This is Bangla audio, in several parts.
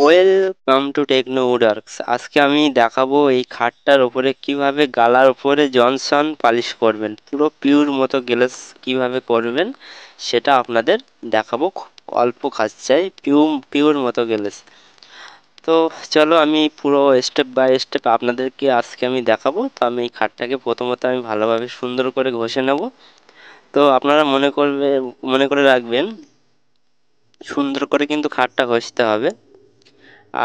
Welcome to techno উডার্কস। আজকে আমি দেখাবো এই খাটটার ওপরে কিভাবে গালার ওপরে জনসন পালিশ করবেন, পুরো পিওর মতো গ্লেজ কিভাবে করবেন সেটা আপনাদের দেখাবো। অল্প খরচায় পিওর মতো গ্লেজ। তো চলো আমি পুরো স্টেপ বাই স্টেপ আপনাদেরকে আজকে আমি দেখাবো। তো আমি এই খাটটাকে প্রথমত আমি ভালোভাবে সুন্দর করে ঘষে নেব। তো আপনারা মনে করে রাখবেন, সুন্দর করে কিন্তু খাটটা ঘষতে হবে।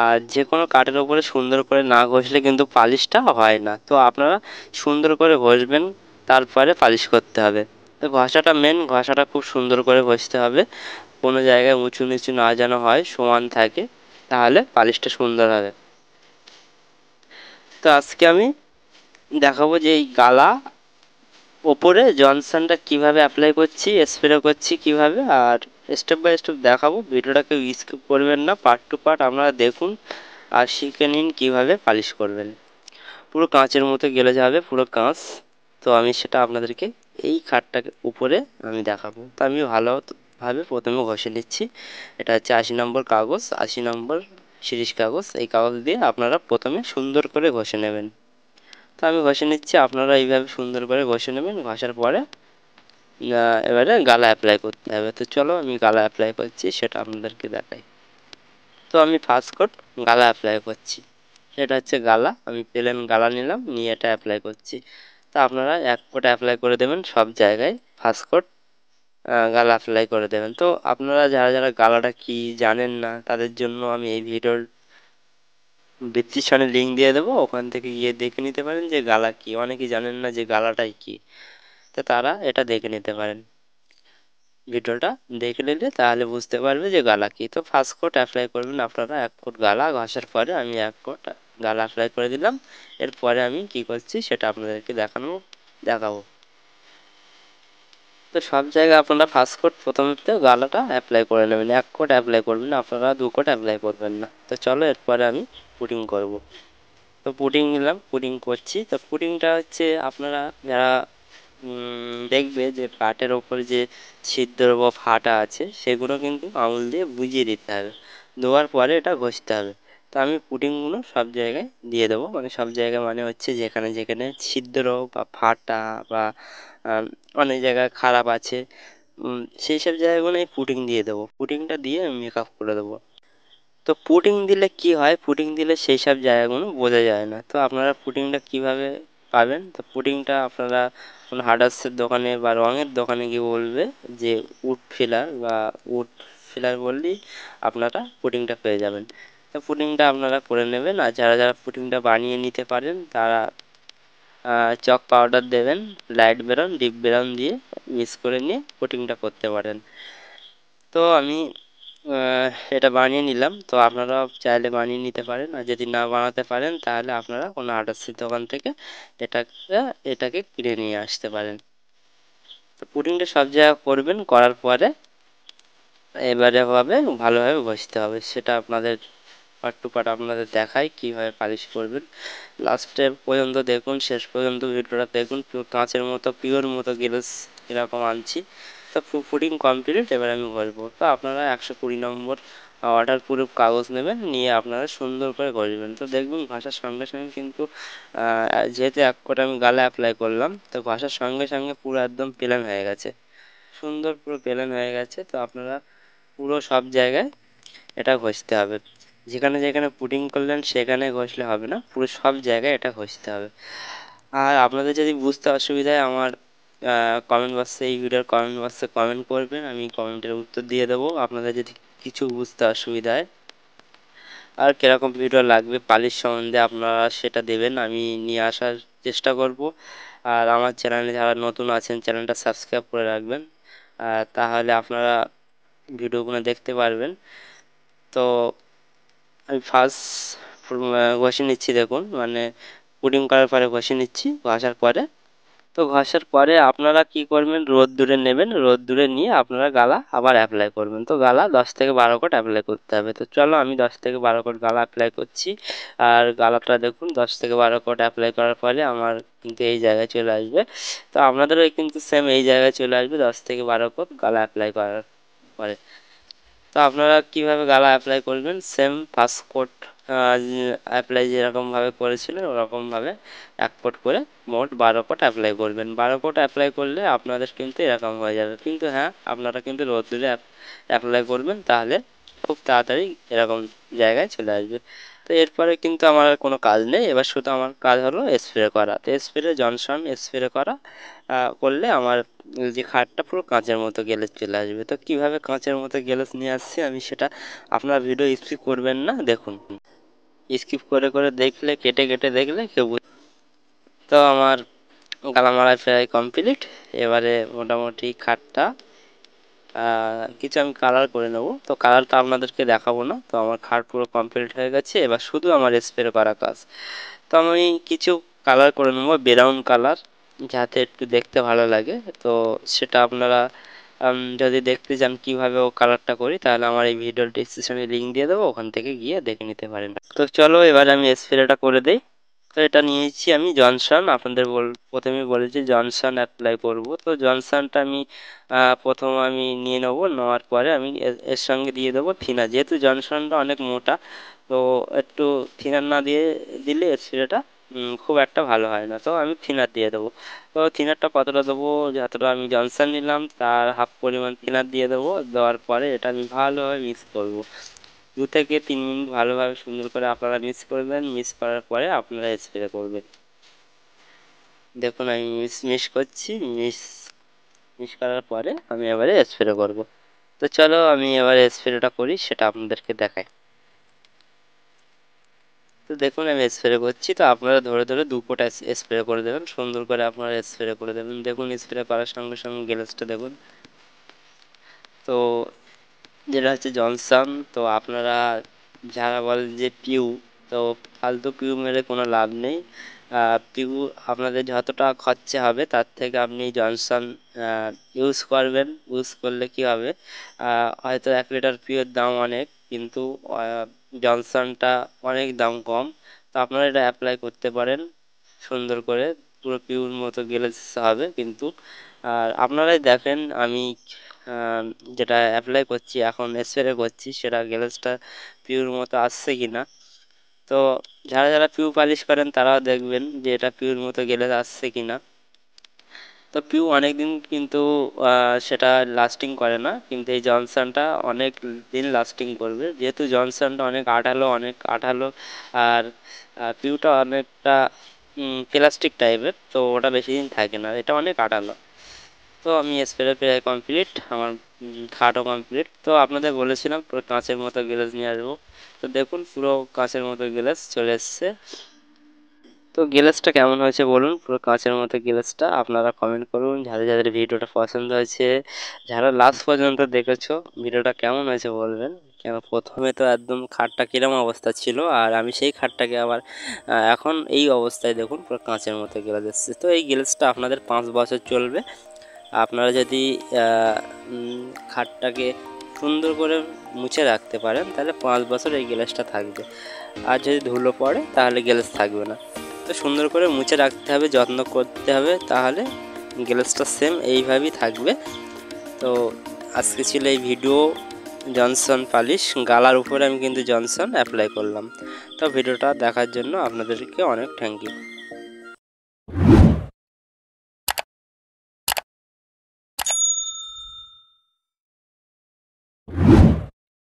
আর যে কোনো কাঠের ওপরে সুন্দর করে না ঘষলে কিন্তু পালিশটা হয় না। তো আপনারা সুন্দর করে ঘষবেন, তারপরে পালিশ করতে হবে। তো ঘষাটা মেন, ঘষাটা খুব সুন্দর করে ঘষতে হবে, কোনো জায়গায় উঁচু নিচু না যেন হয়, সমান থাকে, তাহলে পালিশটা সুন্দর হবে। তো আজকে আমি দেখাবো যে এই গালা ওপরে জনসনটা কিভাবে অ্যাপ্লাই করছি, স্প্রে করছি কিভাবে, আর স্টেপ বাই স্টেপ দেখাবো। ভিডিওটাকে স্কিপ করবেন না, পার্ট টু পার্ট আপনারা দেখুন আর শিখে নিন কিভাবে পালিশ করবেন। পুরো কাঁচের মতো গেলে যাবে, পুরো কাঁচ। তো আমি সেটা আপনাদেরকে এই খাটটাকে উপরে আমি দেখাবো। তো আমি ভালোভাবে প্রথমে ঘষে নিচ্ছি। এটা হচ্ছে 80 নম্বর কাগজ, 80 নম্বর সিরিজ কাগজ। এই কাগজ দিয়ে আপনারা প্রথমে সুন্দর করে ঘষে নেবেন। তো আমি ঘষে নিচ্ছি, আপনারা এইভাবে সুন্দর করে ঘষে নেবেন। ঘষার পরে এবারে গালা অ্যাপ্লাই করতে হবে। তো চলো আমি গালা অ্যাপ্লাই করছি সেটা আপনাদেরকে দেখাই। তো আমি ফার্স্ট কোট গালা অ্যাপ্লাই করছি। সেটা হচ্ছে গালা, আমি প্লেন গালা নিলাম, নিয়ে এটা অ্যাপ্লাই করছি। তো আপনারা এক কোট অ্যাপ্লাই করে দেবেন সব জায়গায়, ফার্স্ট কোট গালা অ্যাপ্লাই করে দেবেন। তো আপনারা যারা যারা গালাটা কি জানেন না, তাদের জন্য আমি এই ভিডিওর ডেসক্রিপশনে লিঙ্ক দিয়ে দেবো, ওখান থেকে গিয়ে দেখে নিতে পারেন যে গালা কি। অনেকেই জানেন না যে গালাটাই কি, তো তারা এটা দেখে নিতে পারেন। ভিডিওটা দেখে নিলে তাহলে বুঝতে পারবে যে গালা কি। তো ফার্স্ট কোট অ্যাপ্লাই করবেন আপনারা, এক কোট গালা ঘষার পরে আমি এক কোট গালা অ্যাপ্লাই করে দিলাম। এরপরে আমি কি করছি সেটা আপনাদেরকে দেখাবো। তো সব জায়গায় আপনারা ফার্স্ট কোট প্রথমে গালাটা অ্যাপ্লাই করে নেবেন, এক কোট অ্যাপ্লাই করবেন, আপনারা দু কোট অ্যাপ্লাই করবেন না। তো চলো এরপরে আমি পুটিং করব। তো পুটিং নিলাম, পুটিং করছি। তো পুটিংটা হচ্ছে আপনারা যারা দেখবে যে কাঠের ওপর যে ছিদ্র বা ফাটা আছে, সেগুলো কিন্তু আঙুল দিয়ে বুজিয়ে দিতে হবে, দেওয়ার পরে এটা ঘষতে হবে। তো আমি পুটিংগুলো সব জায়গায় দিয়ে দেবো, মানে সব জায়গায় মানে হচ্ছে যেখানে যেখানে ছিদ্র বা ফাটা বা অনেক জায়গায় খারাপ আছে, সেই সব জায়গাগুলো আমি পুটিং দিয়ে দেবো। পুটিংটা দিয়ে আমি মেকআপ করে দেবো। তো পুটিং দিলে কি হয়, পুটিং দিলে সেই সব জায়গাগুলো বোঝা যায় না। তো আপনারা পুটিংটা কিভাবে পাবেন, তো পুটিংটা আপনারা কোনো হার্ডওয়্যার্সের দোকানে বা রঙের দোকানে গিয়ে বলবে যে উড ফিলার বা উড ফিলার বললেই আপনারা পুটিংটা পেয়ে যাবেন। তো পুটিংটা আপনারা করে নেবেন। আর যারা যারা পুটিংটা বানিয়ে নিতে পারেন তারা চক পাউডার দেবেন, লাইট বেরন ডিপ বেরন দিয়ে মিক্স করে নিয়ে পুটিংটা করতে পারেন। তো আমি এটা বানিয়ে নিলাম। তো আপনারাও চাইলে বানিয়ে নিতে পারেন, আর যদি না বানাতে পারেন তাহলে আপনারা কোনো আটাশির দোকান থেকে এটাকে এটাকে কিনে নিয়ে আসতে পারেন। তো পুডিংটা সব জায়গায় করবেন, করার পরে এবারে ভালোভাবে ঘষতে হবে। সেটা আপনাদের পার্ট টু পার্ট আপনাদের দেখাই কীভাবে পালিশ করবেন। লাস্টে পর্যন্ত দেখুন, শেষ পর্যন্ত ভিডিওটা দেখুন। কাঁচের মতো পিওর মতো গ্লেজ এরকম আনছি। তো পুডিং কমপ্লিট, এবার আমি ঘষবো। তো আপনারা 120 নম্বর ওয়াটার প্রুফ কাগজ নেবেন, নিয়ে আপনারা সুন্দর করে ঘষবেন। তো দেখবেন ঘষার সঙ্গে সঙ্গে কিন্তু যেহেতু এক কোট আমি গালে অ্যাপ্লাই করলাম, তো ঘষার সঙ্গে সঙ্গে পুরো একদম প্লেন হয়ে গেছে, সুন্দর পুরো প্লেন হয়ে গেছে। তো আপনারা পুরো সব জায়গায় এটা ঘষতে হবে, যেখানে যেখানে পুডিং করলেন সেখানে ঘষলে হবে না, পুরো সব জায়গায় এটা ঘষতে হবে। আর আপনাদের যদি বুঝতে অসুবিধা হয় আমার কমেন্ট বক্সে, এই ভিডিওর কমেন্ট বক্সে কমেন্ট করবেন, আমি কমেন্টের উত্তর দিয়ে দেবো আপনাদের যদি কিছু বুঝতে অসুবিধা হয়। আর কীরকম ভিডিও লাগবে পালিশ সম্বন্ধে আপনারা সেটা দেবেন, আমি নিয়ে আসার চেষ্টা করব। আর আমার চ্যানেলে যারা নতুন আছেন চ্যানেলটা সাবস্ক্রাইব করে রাখবেন, তাহলে আপনারা ভিডিওগুলো দেখতে পারবেন। তো আমি ফার্স্ট ঘষে নিচ্ছি, দেখুন মানে পুডিং করার পরে ঘষে নিচ্ছি। ঘষার পরে আপনারা কি করবেন, রোদ্দুরে নেবেন, রোদ্দুরে নিয়ে আপনারা গালা আবার অ্যাপ্লাই করবেন। তো গালা 10 থেকে 12 কোট অ্যাপ্লাই করতে হবে। তো চলো আমি 10 থেকে 12 কোট গালা অ্যাপ্লাই করছি। আর গালাটা দেখুন 10 থেকে 12 কোট অ্যাপ্লাই করার পরে আমার কিন্তু এই জায়গায় চলে আসবে। তো আপনাদেরও কিন্তু সেম এই জায়গায় চলে আসবে 10 থেকে 12 কোট গালা অ্যাপ্লাই করার পরে। তো আপনারা কিভাবে গালা অ্যাপ্লাই করবেন, সেম ফার্স্ট কোট অ্যাপ্লাই যেরকমভাবে করেছিলেন ওরকমভাবে 1 কোট করে মোট 12 কোট অ্যাপ্লাই করবেন। 12 কোট অ্যাপ্লাই করলে আপনাদের কিন্তু এরকম হয়ে যাবে, কিন্তু হ্যাঁ আপনারা কিন্তু রোদ্দুরে অ্যাপ্লাই করবেন, তাহলে খুব তাড়াতাড়ি এরকম জায়গায় চলে আসবে। তো এরপরে কিন্তু আমার আর কোনো কাজ নেই, এবার শুধু আমার কাজ হলো স্প্রে করা। তো স্প্রে জনসন স্প্রে করা করলে আমার যে খাটটা পুরো কাঁচের মতো গ্লেজ চলে আসবে। তো কীভাবে কাঁচের মতো গ্লেজ নিয়ে আসছি আমি সেটা, আপনার ভিডিও স্কিপ করবেন না, দেখুন। স্কিপ করে করে দেখলে, কেটে কেটে দেখলে কেউ তো আমার গালা মারা প্রায় কমপ্লিট। এবারে মোটামুটি খাটটা কিছু আমি কালার করে নেব, তো কালারটা আপনাদেরকে দেখাবো না। তো আমার খাট পুরো কমপ্লিট হয়ে গেছে, এবার শুধু আমার স্প্রে করা কাজ। তো আমি কিছু কালার করে নেবো, ব্রাউন কালার, যাতে একটু দেখতে ভালো লাগে। তো সেটা আপনারা যদি দেখতে চান কীভাবে ও কালারটা করি, তাহলে আমার এই ভিডিওর ডিসক্রিপশনে লিঙ্ক দিয়ে দেবো, ওখান থেকে গিয়ে দেখে নিতে পারেন। তো চলো এবার আমি স্প্রেটা করে দেই। তো এটা নিয়েছি আমি জনসন, আপনাদের প্রথমেই বলেছি জনসন অ্যাপ্লাই করব। তো জনসনটা আমি প্রথম আমি নিয়ে নেবো, নেওয়ার পরে আমি এর সঙ্গে দিয়ে দেবো থিনার, যেহেতু জনসনটা অনেক মোটা, তো একটু থিনার না দিয়ে দিলে স্প্রেটা খুব একটা ভালো হয় না। তো আমি থিনার দিয়ে দেবো। তো থিনারটা কতটা দেবো, যতটা আমি জনসন নিলাম তার হাফ পরিমাণ থিনার দিয়ে দেবো। দেওয়ার পরে এটা আমি ভালোভাবে মিক্স করব, 2 থেকে 3 মিনিট ভালোভাবে সুন্দর করে আপনারা মিক্স করবেন। মিক্স করার পরে আপনারা স্প্রে করবেন। দেখুন আমি মিক্স করছি, মিক্স করার পরে আমি এবারে স্প্রে করব। তো চলো আমি এবারে স্প্রেটা করি, সেটা আপনাদেরকে দেখাই। তো দেখুন আমি স্প্রে করছি, তো আপনারা ধরে ধরে 2 কোট স্প্রে করে দেবেন, সুন্দর করে আপনারা স্প্রে করে দেবেন। দেখুন স্প্রে করার সঙ্গে সঙ্গে গ্লেজটা দেখুন। তো যেটা হচ্ছে জনসন, তো আপনারা যারা বলেন যে পিউ, তো ফালতু পিউ মেরে কোনো লাভ নেই। পিউ আপনাদের যতটা খরচা হবে তার থেকে আপনি জনসন ইউজ করবেন। ইউজ করলে কি হবে, হয়তো 1 লিটার পিউর দাম অনেক, কিন্তু জনসনটা অনেক দাম কম। তো আপনারা এটা অ্যাপ্লাই করতে পারেন সুন্দর করে, পুরো পিউর মতো গ্লেজ হবে কিন্তু। আর আপনারাই দেখেন আমি যেটা অ্যাপ্লাই করছি এখন, স্প্রে করছি, সেটা গ্লেজটা পিউর মতো আসছে কি না। তো যারা যারা পিউ পালিশ করেন তারাও দেখবেন যে এটা পিউর মতো গ্লেজ আসছে কি না। তো পিউ অনেক দিন কিন্তু সেটা লাস্টিং করে না, কিন্তু এই জনসনটা অনেক দিন লাস্টিং করবে, যেহেতু জনসনটা অনেক আঠালো। আর পিউটা অনেকটা প্লাস্টিক টাইপের, তো ওটা বেশি দিন থাকে না, এটা অনেক আঠালো। তো আমি স্প্রে প্রায় কমপ্লিট, আমার খাটও কমপ্লিট। তো আপনাদের বলেছিলাম পুরো কাঁচের মতো গ্লেজ নিয়ে আসবো, তো দেখুন পুরো কাঁচের মতো গ্লেজ চলে এসছে। তো গ্লেজটা কেমন হয়েছে বলুন, পুরো কাঁচের মতো গ্লেজটা আপনারা কমেন্ট করুন। যাদের যাদের ভিডিওটা পছন্দ হয়েছে, যারা লাস্ট পর্যন্ত দেখেছো, ভিডিওটা কেমন হয়েছে বলবেন। কেন প্রথমে তো একদম খাটটা কিরম অবস্থা ছিল, আর আমি সেই খাটটাকে আবার এখন এই অবস্থায় দেখুন পুরো কাঁচের মতো গ্লেজ এসছে। তো এই গ্লেজটা আপনাদের 5 বছর চলবে। আপনারা যদি খাটটাকে সুন্দর করে মুছে রাখতে পারেন, তাহলে 5 বছর এই গ্লেজটা থাকবে। আর যদি ধুলো পড়ে তাহলে গ্লেজ থাকবে না। তো সুন্দর করে মুছে রাখতে হবে, যত্ন করতে হবে, তাহলে গ্লেজটা সেম এইভাবেই থাকবে। তো আজকে ছিল এই ভিডিও জনসন পালিশ, গালার উপরে আমি কিন্তু জনসন অ্যাপ্লাই করলাম। তো ভিডিওটা দেখার জন্য আপনাদেরকে অনেক থ্যাংক ইউ।